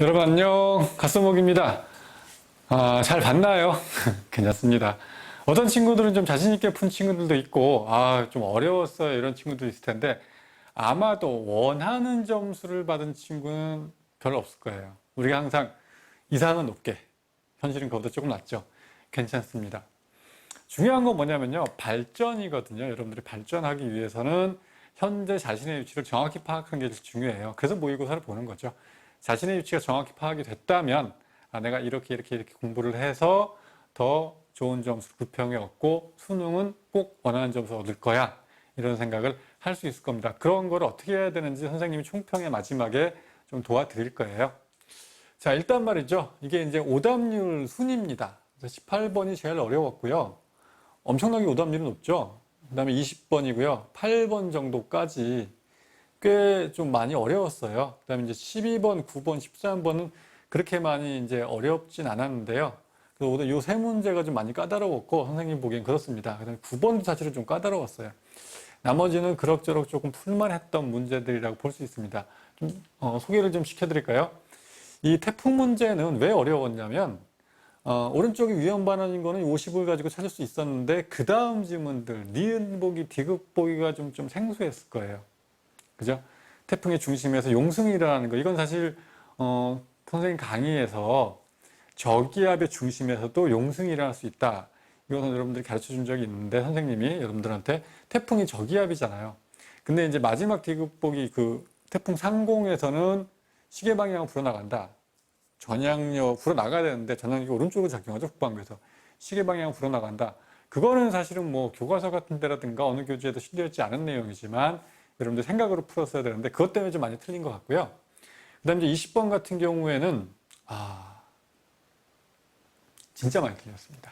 여러분 안녕, 가스목입니다. 잘 봤나요? 괜찮습니다. 어떤 친구들은 좀 자신있게 푼 친구들도 있고 좀 어려웠어요 이런 친구도 있을 텐데 아마도 원하는 점수를 받은 친구는 별로 없을 거예요. 우리가 항상 이상은 높게, 현실은 그보다 조금 낮죠. 괜찮습니다. 중요한 건 뭐냐면요, 발전이거든요. 여러분들이 발전하기 위해서는 현재 자신의 위치를 정확히 파악하는 게 중요해요. 그래서 모의고사를 보는 거죠. 자신의 위치가 정확히 파악이 됐다면 내가 이렇게 공부를 해서 더 좋은 점수를 부평에 얻고 수능은 꼭 원하는 점수를 얻을 거야, 이런 생각을 할 수 있을 겁니다. 그런 걸 어떻게 해야 되는지 선생님이 총평의 마지막에 좀 도와드릴 거예요. 자, 일단 말이죠, 이게 이제 오답률 순입니다. 18번이 제일 어려웠고요. 엄청나게 오답률이 높죠. 그 다음에 20번이고요. 8번 정도까지 꽤 좀 많이 어려웠어요. 그 다음에 이제 12번, 9번, 13번은 그렇게 많이 이제 어렵진 않았는데요. 그래서 요 세 문제가 좀 많이 까다로웠고, 선생님 보기엔 그렇습니다. 그 다음에 9번도 사실은 좀 까다로웠어요. 나머지는 그럭저럭 조금 풀만했던 문제들이라고 볼 수 있습니다. 좀, 소개를 좀 시켜드릴까요? 이 태풍 문제는 왜 어려웠냐면, 오른쪽이 위험 반환인 거는 50을 가지고 찾을 수 있었는데, 그 다음 지문들, 니은 보기, 디귿 보기가 좀 생소했을 거예요. 그죠? 태풍의 중심에서 용승이라는 거, 이건 사실 선생님 강의에서 저기압의 중심에서도 용승이 일어날 수 있다, 이거는 여러분들이 가르쳐 준 적이 있는데, 선생님이 여러분들한테 태풍이 저기압이잖아요. 근데 이제 마지막 디귿보기, 그 태풍 상공에서는 시계 방향으로 불어나간다, 전향력 불어나가야 되는데 전향력이 오른쪽으로 작용하죠. 북반구에서 시계 방향으로 불어나간다, 그거는 사실은 뭐 교과서 같은 데라든가 어느 교재에도 실려있지 않은 내용이지만 여러분들 생각으로 풀었어야 되는데 그것 때문에 좀 많이 틀린 것 같고요. 그 다음에 이제 20번 같은 경우에는 진짜 많이 틀렸습니다.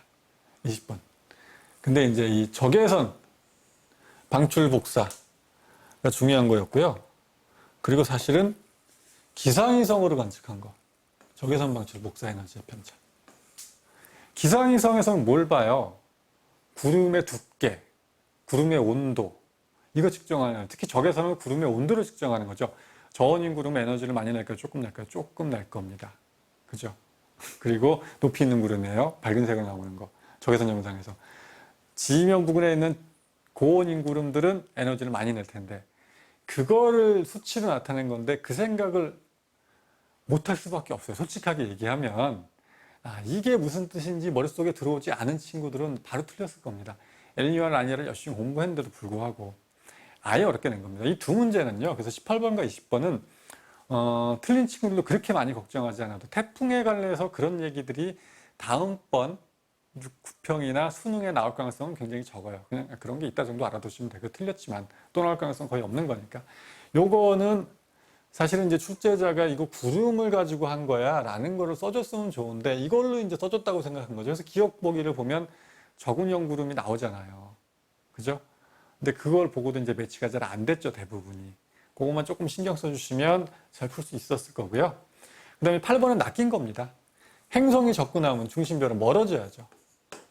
20번. 근데 이제 이 적외선 방출 복사가 중요한 거였고요. 그리고 사실은 기상위성으로 관측한 거, 적외선 방출 복사 에너지의 편차. 기상위성에서는 뭘 봐요? 구름의 두께, 구름의 온도, 이거 측정하는, 특히 적외선은 구름의 온도를 측정하는 거죠. 저온인 구름의 에너지를 많이 낼까요? 조금 낼까요? 조금 낼 겁니다. 그죠? 그리고 높이 있는 구름이에요. 밝은 색으로 나오는 거. 적외선 영상에서. 지면 부근에 있는 고온인 구름들은 에너지를 많이 낼 텐데, 그거를 수치로 나타낸 건데 그 생각을 못할 수밖에 없어요. 솔직하게 얘기하면 이게 무슨 뜻인지 머릿속에 들어오지 않은 친구들은 바로 틀렸을 겁니다. 엘니와 라니아를 열심히 공부했는데도 불구하고 아예 어렵게 낸 겁니다. 이 두 문제는요, 그래서 18번과 20번은 틀린 친구들도 그렇게 많이 걱정하지 않아도, 태풍에 관련해서 그런 얘기들이 다음번 9평이나 수능에 나올 가능성은 굉장히 적어요. 그냥 그런 게 있다 정도 알아두시면 되고, 틀렸지만 또 나올 가능성은 거의 없는 거니까. 요거는 사실은 이제 출제자가 이거 구름을 가지고 한 거야 라는 거를 써줬으면 좋은데, 이걸로 이제 써줬다고 생각한 거죠. 그래서 기억 보기를 보면 적운형 구름이 나오잖아요. 그죠? 근데 그걸 보고도 이제 매치가 잘 안 됐죠, 대부분이. 그것만 조금 신경 써주시면 잘 풀 수 있었을 거고요. 그 다음에 8번은 낚인 겁니다. 행성이 접근하면 중심별은 멀어져야죠.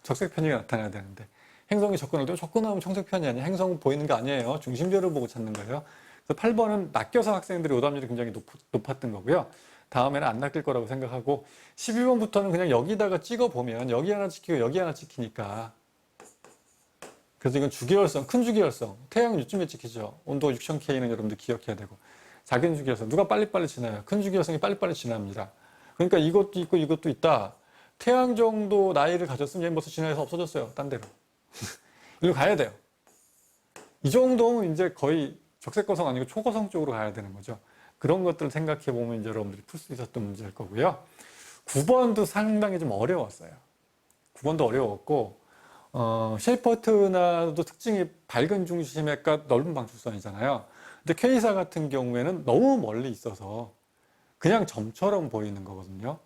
적색 편의가 나타나야 되는데, 행성이 접근할 때 접근하면 청색 편이 아니에요. 행성은 보이는 게 아니에요. 중심별을 보고 찾는 거예요. 그래서 8번은 낚여서 학생들이 오답률이 굉장히 높았던 거고요. 다음에는 안 낚일 거라고 생각하고, 12번부터는 그냥 여기다가 찍어보면 여기 하나 찍히고 여기 하나 찍히니까, 그래서 이건 주기율성, 큰 주기율성, 태양은 요즘에 찍히죠. 온도 6000K는 여러분들 기억해야 되고, 작은 주기율성, 누가 빨리빨리 지나요? 큰 주기율성이 빨리빨리 지납니다. 그러니까 이것도 있고 이것도 있다. 태양 정도 나이를 가졌으면 얘는 벌써 진화해서 없어졌어요, 딴 데로. 일로 가야 돼요. 이 정도면 이제 거의 적색거성 아니고 초거성 쪽으로 가야 되는 거죠. 그런 것들을 생각해 보면 이제 여러분들이 풀 수 있었던 문제일 거고요. 9번도 상당히 좀 어려웠어요. 9번도 어려웠고, 셰이퍼트나도 특징이 밝은 중심액과 넓은 방출선이잖아요. 근데 K사 같은 경우에는 너무 멀리 있어서 그냥 점처럼 보이는 거거든요.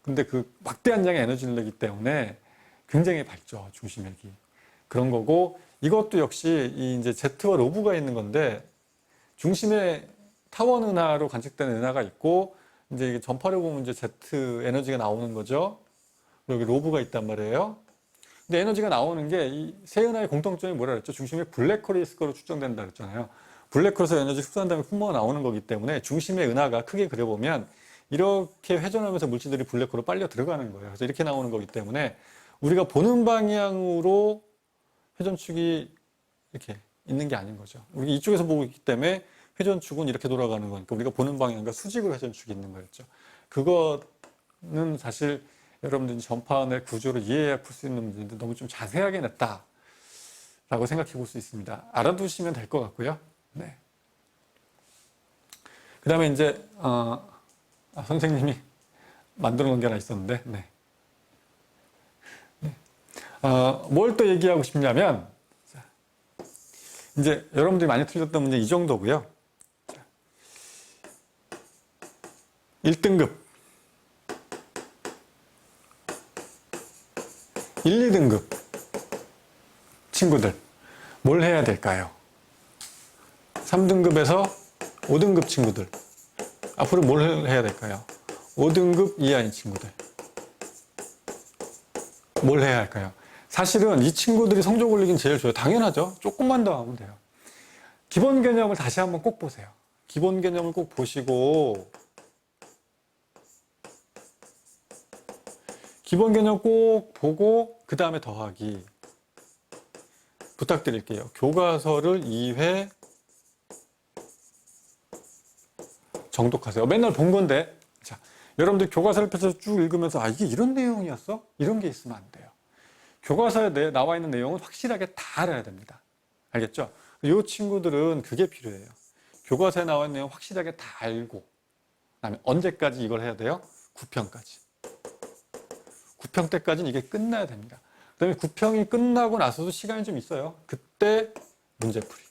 근데 그 막대한 양의 에너지를 내기 때문에 굉장히 밝죠, 중심액이. 그런 거고, 이것도 역시 이 이제 Z와 로브가 있는 건데, 중심에 타원 은하로 관측되는 은하가 있고, 이제 이게 전파를 보면 이제 Z 에너지가 나오는 거죠. 여기 로브가 있단 말이에요. 근데 에너지가 나오는 게 이 세 은하의 공통점이 뭐라 그랬죠? 중심에 블랙홀이 있을 거로 추정된다 그랬잖아요. 블랙홀에서 에너지 흡수한 다음에 뿜어가 나오는 거기 때문에 중심의 은하가 크게 그려보면 이렇게 회전하면서 물질들이 블랙홀로 빨려 들어가는 거예요. 그래서 이렇게 나오는 거기 때문에 우리가 보는 방향으로 회전축이 이렇게 있는 게 아닌 거죠. 우리 이쪽에서 보고 있기 때문에 회전축은 이렇게 돌아가는 거니까 우리가 보는 방향과 수직으로 회전축이 있는 거였죠. 그거는 사실 여러분들이 전파의 구조를 이해해야 풀 수 있는 문제인데 너무 좀 자세하게 냈다라고 생각해 볼 수 있습니다. 알아두시면 될 것 같고요. 네. 그 다음에 이제 선생님이 만들어 놓은 게 하나 있었는데 네. 뭘 또 얘기하고 싶냐면 이제 여러분들이 많이 틀렸던 문제 이 정도고요. 1등급, 1, 2등급 친구들 뭘 해야 될까요? 3등급에서 5등급 친구들 앞으로 뭘 해야 될까요? 5등급 이하인 친구들 뭘 해야 할까요? 사실은 이 친구들이 성적 올리긴 제일 좋아요. 당연하죠. 조금만 더 하면 돼요. 기본 개념을 다시 한번 꼭 보세요. 기본 개념을 꼭 보시고 기본 개념 꼭 보고 그 다음에 더하기 부탁드릴게요. 교과서를 2회 정독하세요. 맨날 본 건데 자, 여러분들 교과서를 펼쳐서 쭉 읽으면서 이게 이런 내용이었어? 이런 게 있으면 안 돼요. 교과서에 나와 있는 내용은 확실하게 다 알아야 됩니다. 알겠죠? 이 친구들은 그게 필요해요. 교과서에 나와 있는 내용 확실하게 다 알고 그다음에 언제까지 이걸 해야 돼요? 9평까지. 9평 때까지는 이게 끝나야 됩니다. 그 다음에 9평이 끝나고 나서도 시간이 좀 있어요. 그때 문제풀이.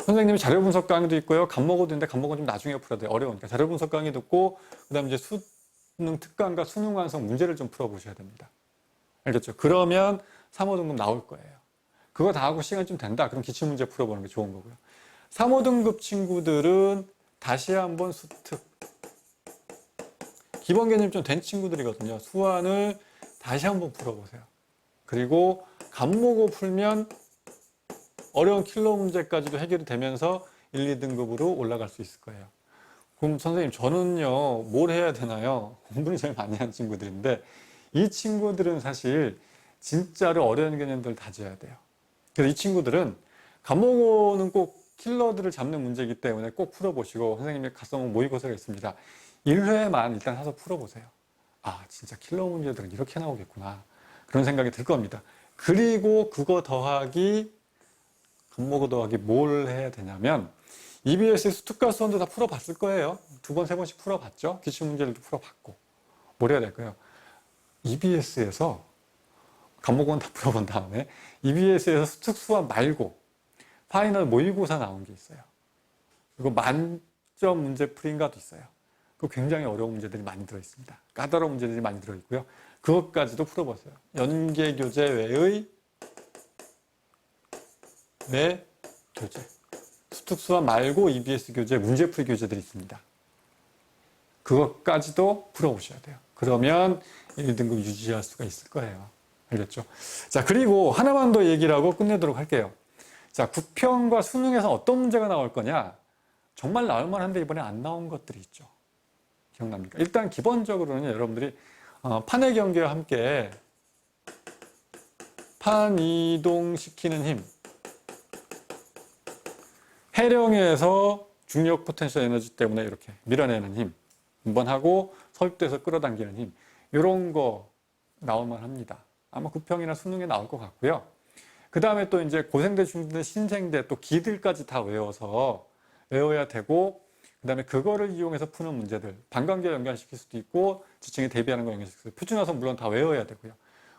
선생님이 자료분석 강의도 있고요. 간목어도 있는데 간목은 좀 나중에 풀어야 돼요. 어려우니까. 자료분석 강의 듣고 그 다음에 이제 수능 특강과 수능 완성 문제를 좀 풀어보셔야 됩니다. 알겠죠? 그러면 3, 5등급 나올 거예요. 그거 다 하고 시간이 좀 된다. 그럼 기출문제 풀어보는 게 좋은 거고요. 3, 5등급 친구들은 다시 한번 수특. 기본 개념이 좀 된 친구들이거든요. 수완을 다시 한번 풀어보세요. 그리고 간목어 풀면 어려운 킬러 문제까지도 해결이 되면서 1, 2등급으로 올라갈 수 있을 거예요. 그럼 선생님 저는요 뭘 해야 되나요? 공부를 제일 많이 하는 친구들인데 이 친구들은 사실 진짜로 어려운 개념들 다져야 돼요. 그래서 이 친구들은 간목어는 꼭 킬러들을 잡는 문제이기 때문에 꼭 풀어보시고 선생님이 가써놓은 모의고사가 있습니다. 1회만 일단 사서 풀어보세요. 진짜 킬러 문제들은 이렇게 나오겠구나. 그런 생각이 들 겁니다. 그리고 그거 더하기 간목어 더하기 뭘 해야 되냐면 EBS 수특과 수원도 다 풀어봤을 거예요. 2번, 3번씩 풀어봤죠. 기출문제들도 풀어봤고 뭘 해야 될까요? EBS에서 간목어는 다 풀어본 다음에 EBS에서 수특 수원 말고 파이널 모의고사 나온 게 있어요. 그리고 만점 문제 풀이인가도 있어요. 그 굉장히 어려운 문제들이 많이 들어있습니다. 까다로운 문제들이 많이 들어있고요. 그것까지도 풀어보세요. 연계교재 외의 내 교재. 수특수와 말고 EBS 교재, 문제풀이 교재들이 있습니다. 그것까지도 풀어보셔야 돼요. 그러면 1등급 유지할 수가 있을 거예요. 알겠죠? 자, 그리고 하나만 더 얘기를 하고 끝내도록 할게요. 자, 국평과 수능에서 어떤 문제가 나올 거냐? 정말 나올 만한데 이번에 안 나온 것들이 있죠. 기억납니까? 일단 기본적으로는 여러분들이 판의 경계와 함께 판 이동시키는 힘, 해령에서 중력 포텐셜 에너지 때문에 이렇게 밀어내는 힘, 한번 하고 설대에서 끌어당기는 힘, 이런 거 나올만 합니다. 아마 구평이나 수능에 나올 것 같고요. 그 다음에 또 이제 고생대, 중생대, 신생대 또 기들까지 다 외워야 되고, 그 다음에 그거를 이용해서 푸는 문제들, 반관계 연관시킬 수도 있고, 지층에 대비하는 거 연관시킬 수도 있고, 표준화선 물론 다 외워야 되고요.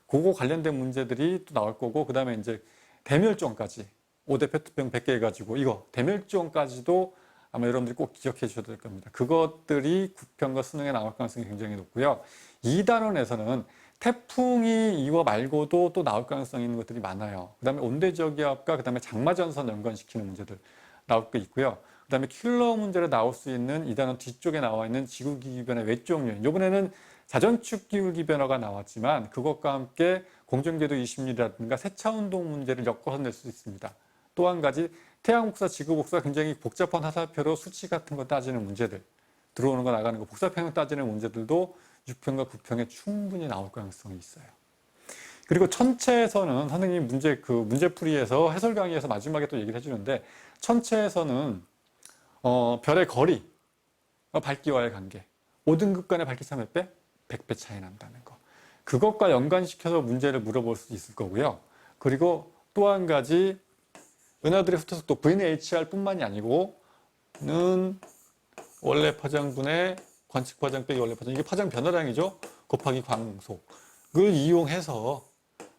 그거 관련된 문제들이 또 나올 거고, 그 다음에 이제 대멸종까지 5대 페트병 100개 해가지고 이거 대멸종까지도 아마 여러분들이 꼭 기억해 주셔야 될 겁니다. 그것들이 국평과 수능에 나올 가능성이 굉장히 높고요. 2단원에서는 태풍이 이거 말고도 또 나올 가능성이 있는 것들이 많아요. 그 다음에 온대저기압과 그 다음에 장마전선 연관시키는 문제들 나올 게 있고요. 그 다음에 킬러 문제로 나올 수 있는 2단원 뒤쪽에 나와 있는 지구기후변의 외적 요인. 이번에는 자전축 기울기 변화가 나왔지만 그것과 함께 공정궤도 20mm라든가 세차운동 문제를 엮어서 낼 수 있습니다. 또 한 가지 태양복사, 지구복사 굉장히 복잡한 화살표로 수치 같은 거 따지는 문제들, 들어오는 거 나가는 거 복사평형 따지는 문제들도 6평과 9평에 충분히 나올 가능성이 있어요. 그리고 천체에서는 선생님 문제풀이에서 해설 강의에서 마지막에 또 얘기를 해주는데, 천체에서는 별의 거리, 밝기와의 관계, 5등급 간의 밝기 차 몇 배? 100배 차이 난다는 거. 그것과 연관시켜서 문제를 물어볼 수 있을 거고요. 그리고 또 한 가지, 은하들의 후퇴속도 VNHR 뿐만이 아니고 는 원래 파장분의 관측 파장 빼기 원래 파장, 이게 파장 변화량이죠. 곱하기 광속을 이용해서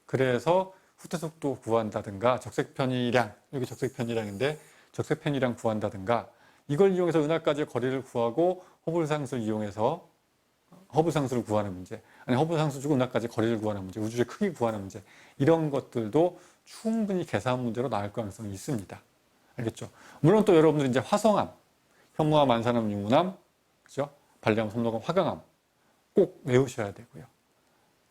그래서 후퇴속도 구한다든가 적색 편이량, 여기 적색 편이량인데 적색 편이량 구한다든가, 이걸 이용해서 은하까지의 거리를 구하고 허블상수를 이용해서 허블상수를 구하는 문제, 아니 허블상수 주고 은하까지 거리를 구하는 문제, 우주의 크기 구하는 문제, 이런 것들도 충분히 계산 문제로 나올 가능성이 있습니다. 알겠죠? 물론 또 여러분들 이제 화성암, 현무암, 안산암, 유문암, 그죠? 발리암, 솜노암, 화강암 꼭 외우셔야 되고요.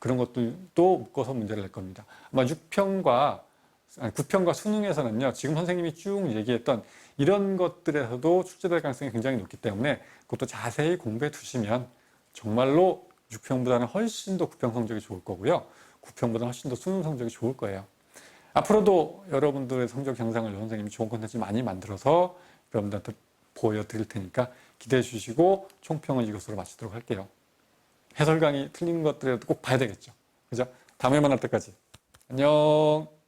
그런 것들도 묶어서 문제를 낼 겁니다. 아마 9평과 수능에서는요, 지금 선생님이 쭉 얘기했던 이런 것들에서도 출제될 가능성이 굉장히 높기 때문에 그것도 자세히 공부해 두시면 정말로 6평보다는 훨씬 더 9평 성적이 좋을 거고요. 9평보다는 훨씬 더 수능 성적이 좋을 거예요. 앞으로도 여러분들의 성적 향상을 선생님이 좋은 콘텐츠 많이 만들어서 여러분들한테 보여드릴 테니까 기대해 주시고 총평은 이것으로 마치도록 할게요. 해설 강의 틀린 것들에도 꼭 봐야 되겠죠. 그죠? 다음에 만날 때까지. 안녕.